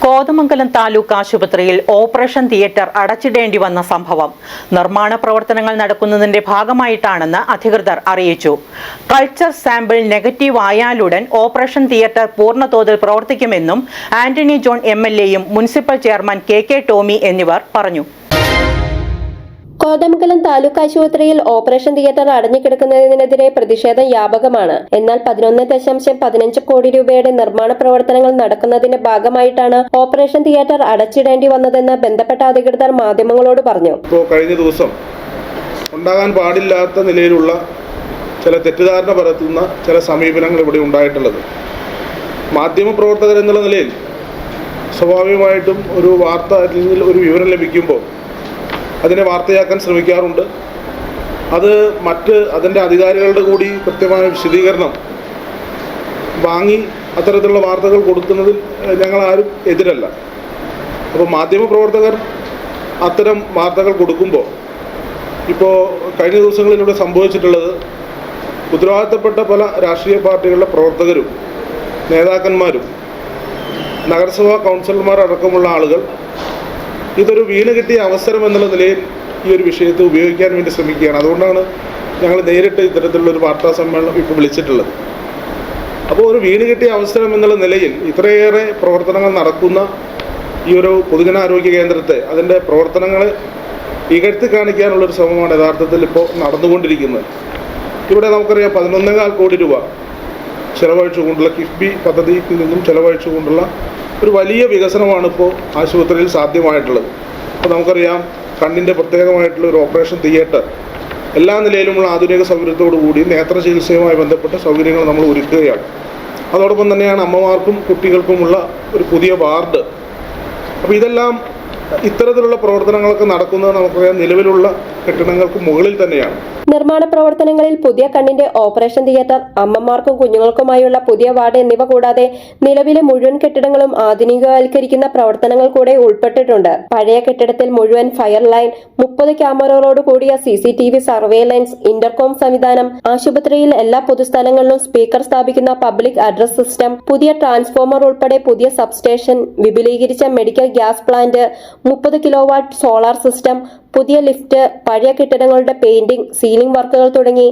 കോതമംഗലം താലൂക്ക് ആശുപത്രിയിൽ operation theatre അടച്ചിടേണ്ടി വന്ന സംഭവം നിർമ്മാണ പ്രവർത്തനങ്ങൾ നടക്കുന്നതിന്റെ ഭാഗമായിട്ടാണെന്ന് അധികൃതർ അറിയിച്ചു. കൾച്ചർ സാമ്പിൾ നെഗറ്റീവ് ആയാലുടൻ ഓപ്പറേഷൻ തിയേറ്റർ പൂർണ്ണതോതിൽ പ്രവർത്തിക്കുമെന്നും ആന്റണി ജോൺ എംഎൽഎയും മുനിസിപ്പൽ ചെയർമാൻ കെ ടോമി എന്നിവർ പറഞ്ഞു. കോതമംഗലം താലൂക്ക് ആശുപത്രിയിൽ ഓപ്പറേഷൻ തിയേറ്റർ അടഞ്ഞുകിടക്കുന്നതിനെതിരെ പ്രതിഷേധം വ്യാപകമാണ്. എന്നാൽ 11.15 കോടി രൂപയുടെ നിർമ്മാണ പ്രവർത്തനങ്ങൾ നടക്കുന്നതിന്റെ ഭാഗമായിട്ടാണ് ഓപ്പറേഷൻ തിയേറ്റർ അടച്ചിടേണ്ടി വന്നതെന്ന് ബന്ധപ്പെട്ട അധികൃതർ മാധ്യമങ്ങളോട് പറഞ്ഞു. കഴിഞ്ഞ ദിവസം ഉണ്ടാകാൻ പാടില്ലാത്ത നിലയിലുള്ള ചില തെറ്റിദ്ധാരണ പരത്തുന്ന ചില സമീപനങ്ങൾ ഇവിടെ ഉണ്ടായിട്ടുള്ളത്. മാധ്യമപ്രവർത്തകർ എന്നുള്ള നിലയിൽ സ്വാഭാവികമായിട്ടും ഒരു വാർത്ത അല്ലെങ്കിൽ ഒരു വിവരം ലഭിക്കുമ്പോൾ അതിനെ വാർത്തയാക്കാൻ ശ്രമിക്കാറുണ്ട്. അത് അതിൻ്റെ അധികാരികളുടെ കൂടി കൃത്യമായ വിശദീകരണം വാങ്ങി അത്തരത്തിലുള്ള വാർത്തകൾ കൊടുക്കുന്നതിൽ ഞങ്ങളാരും എതിരല്ല. അപ്പോൾ മാധ്യമപ്രവർത്തകർ അത്തരം വാർത്തകൾ കൊടുക്കുമ്പോൾ ഇപ്പോൾ കഴിഞ്ഞ ദിവസങ്ങളിലൂടെ സംഭവിച്ചിട്ടുള്ളത്, ഉത്തരവാദിത്തപ്പെട്ട പല രാഷ്ട്രീയ പാർട്ടികളുടെ പ്രവർത്തകരും നേതാക്കന്മാരും നഗരസഭാ കൗൺസിലർമാരടക്കമുള്ള ആളുകൾ ഇതൊരു വീണ് കിട്ടിയ അവസരം എന്നുള്ള നിലയിൽ ഈ ഒരു വിഷയത്തെ ഉപയോഗിക്കാൻ വേണ്ടി ശ്രമിക്കുകയാണ്. അതുകൊണ്ടാണ് ഞങ്ങൾ നേരിട്ട് ഇത്തരത്തിലുള്ളൊരു വാർത്താ സമ്മേളനം ഇപ്പോൾ വിളിച്ചിട്ടുള്ളത്. അപ്പോൾ ഒരു വീണ് കിട്ടിയ അവസരം എന്നുള്ള നിലയിൽ ഇത്രയേറെ പ്രവർത്തനങ്ങൾ നടക്കുന്ന ഈ ഒരു പൊതുജനാരോഗ്യ കേന്ദ്രത്തെ അതിൻ്റെ പ്രവർത്തനങ്ങളെ ഇകഴ്ത്തി കാണിക്കാനുള്ളൊരു ശ്രമമാണ് യഥാർത്ഥത്തിൽ ഇപ്പോൾ നടന്നുകൊണ്ടിരിക്കുന്നത്. ഇവിടെ നമുക്കറിയാം 11.25 കോടി രൂപ ചെലവഴിച്ചുകൊണ്ടുള്ള കിഫ്ബി പദ്ധതിയിൽ നിന്നും ചെലവഴിച്ചുകൊണ്ടുള്ള ഒരു വലിയ വികസനമാണ് ഇപ്പോൾ ആശുപത്രിയിൽ സാധ്യമായിട്ടുള്ളത്. അപ്പോൾ നമുക്കറിയാം, കണ്ണിൻ്റെ പ്രത്യേകമായിട്ടുള്ള ഒരു ഓപ്പറേഷൻ തിയേറ്റർ എല്ലാ നിലയിലുമുള്ള ആധുനിക സൗകര്യത്തോടു കൂടി നേത്ര ചികിത്സയുമായി ബന്ധപ്പെട്ട സൗകര്യങ്ങൾ നമ്മൾ ഒരുക്കുകയാണ്. അതോടൊപ്പം തന്നെയാണ് അമ്മമാർക്കും കുട്ടികൾക്കുമുള്ള ഒരു പുതിയ വാർഡ്. അപ്പോൾ ഇതെല്ലാം ഇത്തരത്തിലുള്ള പ്രവർത്തനങ്ങളൊക്കെ നടക്കുന്നത് നമുക്കറിയാം നിലവിലുള്ള കെട്ടിടങ്ങൾക്ക് മുകളിൽ തന്നെയാണ്. നിർമ്മാണ പ്രവർത്തനങ്ങളിൽ പുതിയ കണ്ണിന്റെ ഓപ്പറേഷൻ തിയേറ്റർ, അമ്മമാർക്കും കുഞ്ഞുങ്ങൾക്കുമായുള്ള പുതിയ വാർഡ് എന്നിവ കൂടാതെ നിലവിലെ മുഴുവൻ കെട്ടിടങ്ങളും ആധുനികവൽക്കരിക്കുന്ന പ്രവർത്തനങ്ങൾ കൂടെ ഉൾപ്പെട്ടിട്ടുണ്ട്. പഴയ കെട്ടിടത്തിൽ മുഴുവൻ ഫയർ ലൈൻ, 30 ക്യാമറകളോട് കൂടിയ CCTV സർവേലൻസ്, ഇന്റർകോം സംവിധാനം, ആശുപത്രിയിൽ എല്ലാ പൊതുസ്ഥലങ്ങളിലും സ്പീക്കർ സ്ഥാപിക്കുന്ന പബ്ലിക് അഡ്രസ് സിസ്റ്റം, പുതിയ ട്രാൻസ്ഫോമർ ഉൾപ്പെടെ പുതിയ സബ്സ്റ്റേഷൻ, വിപുലീകരിച്ച medical gas plant, 30 kilowatt solar system, പുതിയ ലിഫ്റ്റ്, പഴയ കെട്ടിടങ്ങളുടെ പെയിന്റിംഗ്, സീലിംഗ് വർക്കുകൾ തുടങ്ങി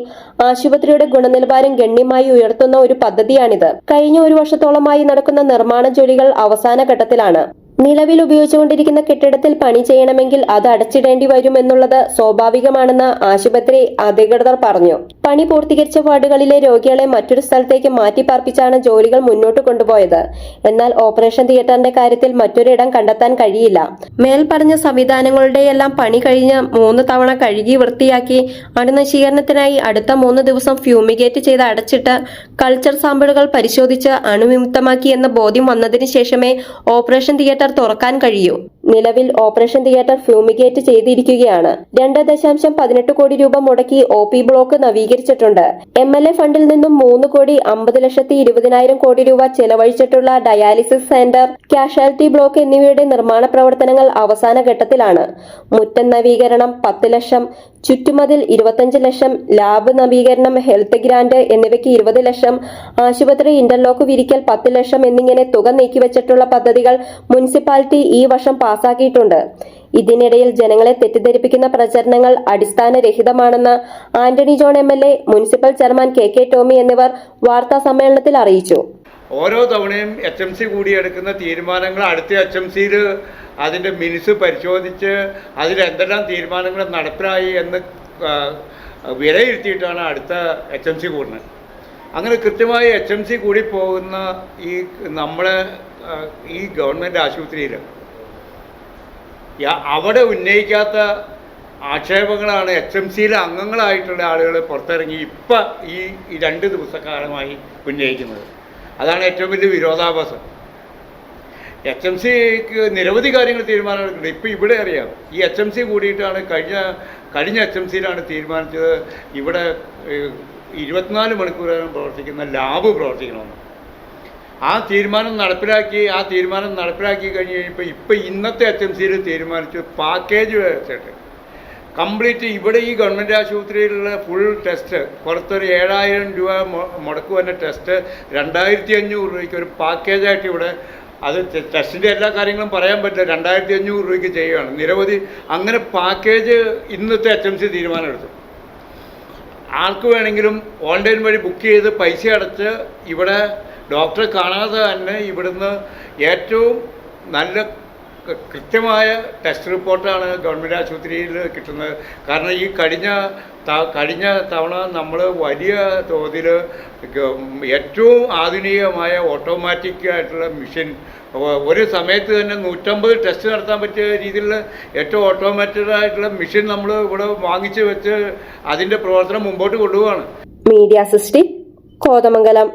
ആശുപത്രിയുടെ ഗുണനിലവാരം ഗണ്യമായി ഉയർത്തുന്ന ഒരു പദ്ധതിയാണിത്. കഴിഞ്ഞ 1 വർഷത്തോളമായി നടക്കുന്ന നിർമ്മാണ ജോലികൾ അവസാന ഘട്ടത്തിലാണ്. നിലവിൽ ഉപയോഗിച്ചുകൊണ്ടിരിക്കുന്ന കെട്ടിടത്തിൽ പണി ചെയ്യണമെങ്കിൽ അത് അടച്ചിടേണ്ടി വരുമെന്നുള്ളത് സ്വാഭാവികമാണെന്ന് ആശുപത്രി അധികൃതർ പറഞ്ഞു. പണി പൂർത്തീകരിച്ച വാർഡുകളിലെ രോഗികളെ മറ്റൊരു സ്ഥലത്തേക്ക് മാറ്റിപ്പാർപ്പിച്ചാണ് ജോലികൾ മുന്നോട്ട് കൊണ്ടുപോയത്. എന്നാൽ ഓപ്പറേഷൻ തിയേറ്ററിന്റെ കാര്യത്തിൽ മറ്റൊരിടം കണ്ടെത്താൻ കഴിയില്ല. മേൽപ്പറഞ്ഞ സംവിധാനങ്ങളുടെയെല്ലാം പണി കഴിഞ്ഞ് 3 തവണ കഴുകി വൃത്തിയാക്കി അണുനശീകരണത്തിനായി അടുത്ത 3 ദിവസം ഫ്യൂമിഗേറ്റ് ചെയ്ത് അടച്ചിട്ട് കൾച്ചർ സാമ്പിളുകൾ പരിശോധിച്ച് അണുവിമുക്തമാക്കി എന്ന ബോധ്യം വന്നതിന് ശേഷമേ ഓപ്പറേഷൻ തിയേറ്റർ തുറക്കാൻ കഴിയൂ. നിലവിൽ ഓപ്പറേഷൻ തിയേറ്റർ ഫ്യൂമിഗേറ്റ് ചെയ്തിരിക്കുകയാണ്. 2.18 കോടി രൂപ മുടക്കി OP ബ്ലോക്ക് നവീകരിച്ചിട്ടുണ്ട്. MLA ഫണ്ടിൽ നിന്നും 3,50,20,000 കോടി രൂപ ചെലവഴിച്ചിട്ടുള്ള ഡയാലിസിസ് സെന്റർ, കാഷ്വാലിറ്റി ബ്ലോക്ക് എന്നിവയുടെ നിർമ്മാണ പ്രവർത്തനങ്ങൾ അവസാന ഘട്ടത്തിലാണ്. മുറ്റം നവീകരണം 10 ലക്ഷം, ചുറ്റുമതിൽ 25 ലക്ഷം, ലാബ് നവീകരണം, ഹെൽത്ത് ഗ്രാന്റ് എന്നിവയ്ക്ക് 20 ലക്ഷം, ആശുപത്രി ഇന്റർലോക്ക് വിരിക്കൽ 10 ലക്ഷം എന്നിങ്ങനെ തുക നീക്കിവച്ചിട്ടുള്ള പദ്ധതികൾ മുനിസിപ്പാലിറ്റി ഈ വർഷം പാസാക്കിയിട്ടുണ്ട്. ഇതിനിടയിൽ ജനങ്ങളെ തെറ്റിദ്ധരിപ്പിക്കുന്ന പ്രചരണങ്ങൾ അടിസ്ഥാനരഹിതമാണെന്ന് Antony John MLA, municipal chairman K Tomy എന്നിവർ വാർത്താ സമ്മേളനത്തിൽ അറിയിച്ചു. ഓരോ തവണയും HMC കൂടിയെടുക്കുന്ന തീരുമാനങ്ങൾ അടുത്ത HMCയിൽ അതിൻ്റെ മിനിറ്റ്സ് പരിശോധിച്ച് അതിൽ എന്തെല്ലാം തീരുമാനങ്ങൾ നടപ്പിലായി എന്ന് വിലയിരുത്തിയിട്ടാണ് അടുത്ത HMC കൂടുന്നത്. അങ്ങനെ കൃത്യമായി HMC കൂടി പോകുന്ന ഈ ഗവൺമെൻറ് ആശുപത്രിയിൽ അവിടെ ഉന്നയിക്കാത്ത ആക്ഷേപങ്ങളാണ് HMCയിലെ അംഗങ്ങളായിട്ടുള്ള ആളുകൾ പുറത്തിറങ്ങി ഇപ്പം ഈ 2 ദിവസക്കാലമായി ഉന്നയിക്കുന്നത്. അതാണ് ഏറ്റവും വലിയ വിരോധാഭാസം. HMCക്ക് നിരവധി കാര്യങ്ങൾ തീരുമാനമെടുക്കുന്നുണ്ട്. ഇപ്പോൾ ഇവിടെ അറിയാം, ഈ HMC കൂടിയിട്ടാണ് കഴിഞ്ഞ HMCയിലാണ് തീരുമാനിച്ചത് ഇവിടെ 24 മണിക്കൂറോളം പ്രവർത്തിക്കുന്ന ലാബ് പ്രവർത്തിക്കണമെന്ന്. ആ തീരുമാനം നടപ്പിലാക്കി കഴിഞ്ഞ് കഴിഞ്ഞപ്പോൾ ഇപ്പോൾ ഇന്നത്തെ HMCയിൽ തീരുമാനിച്ചു പാക്കേജ് വെച്ചിട്ട് കംപ്ലീറ്റ് ഇവിടെ ഈ ഗവൺമെൻറ് ആശുപത്രിയിലുള്ള ഫുൾ ടെസ്റ്റ് പുറത്തൊരു 7,000 രൂപ മുടക്ക് വന്ന ടെസ്റ്റ് 2,500 രൂപയ്ക്ക് ഒരു പാക്കേജായിട്ട് ഇവിടെ അത് ടെസ്റ്റിൻ്റെ എല്ലാ കാര്യങ്ങളും പറയാൻ പറ്റില്ല. 2500 രൂപയ്ക്ക് ചെയ്യുകയാണ്. നിരവധി അങ്ങനെ പാക്കേജ് ഇന്നത്തെ HMC തീരുമാനമെടുത്തു. ആർക്ക് വേണമെങ്കിലും ഓൺലൈൻ വഴി ബുക്ക് ചെയ്ത് പൈസ അടച്ച് ഇവിടെ ഡോക്ടറെ കാണാതെ തന്നെ ഇവിടുന്ന് ഏറ്റവും നല്ല കൃത്യമായ ടെസ്റ്റ് റിപ്പോർട്ടാണ് ഗവൺമെൻറ് ആശുപത്രിയിൽ കിട്ടുന്നത്. കാരണം ഈ കഴിഞ്ഞ തവണ നമ്മൾ വലിയ തോതിൽ ഏറ്റവും ആധുനികമായ ഓട്ടോമാറ്റിക് ആയിട്ടുള്ള മെഷീൻ ഒരു സമയത്ത് തന്നെ 150 ടെസ്റ്റ് നടത്താൻ പറ്റിയ രീതിയിലുള്ള ഏറ്റവും ഓട്ടോമാറ്റഡ് ആയിട്ടുള്ള മെഷീൻ നമ്മൾ ഇവിടെ വാങ്ങിച്ച് വെച്ച് അതിൻ്റെ പ്രവർത്തനം മുമ്പോട്ട് കൊണ്ടുപോവാണ്. Media assist Kothamangalam.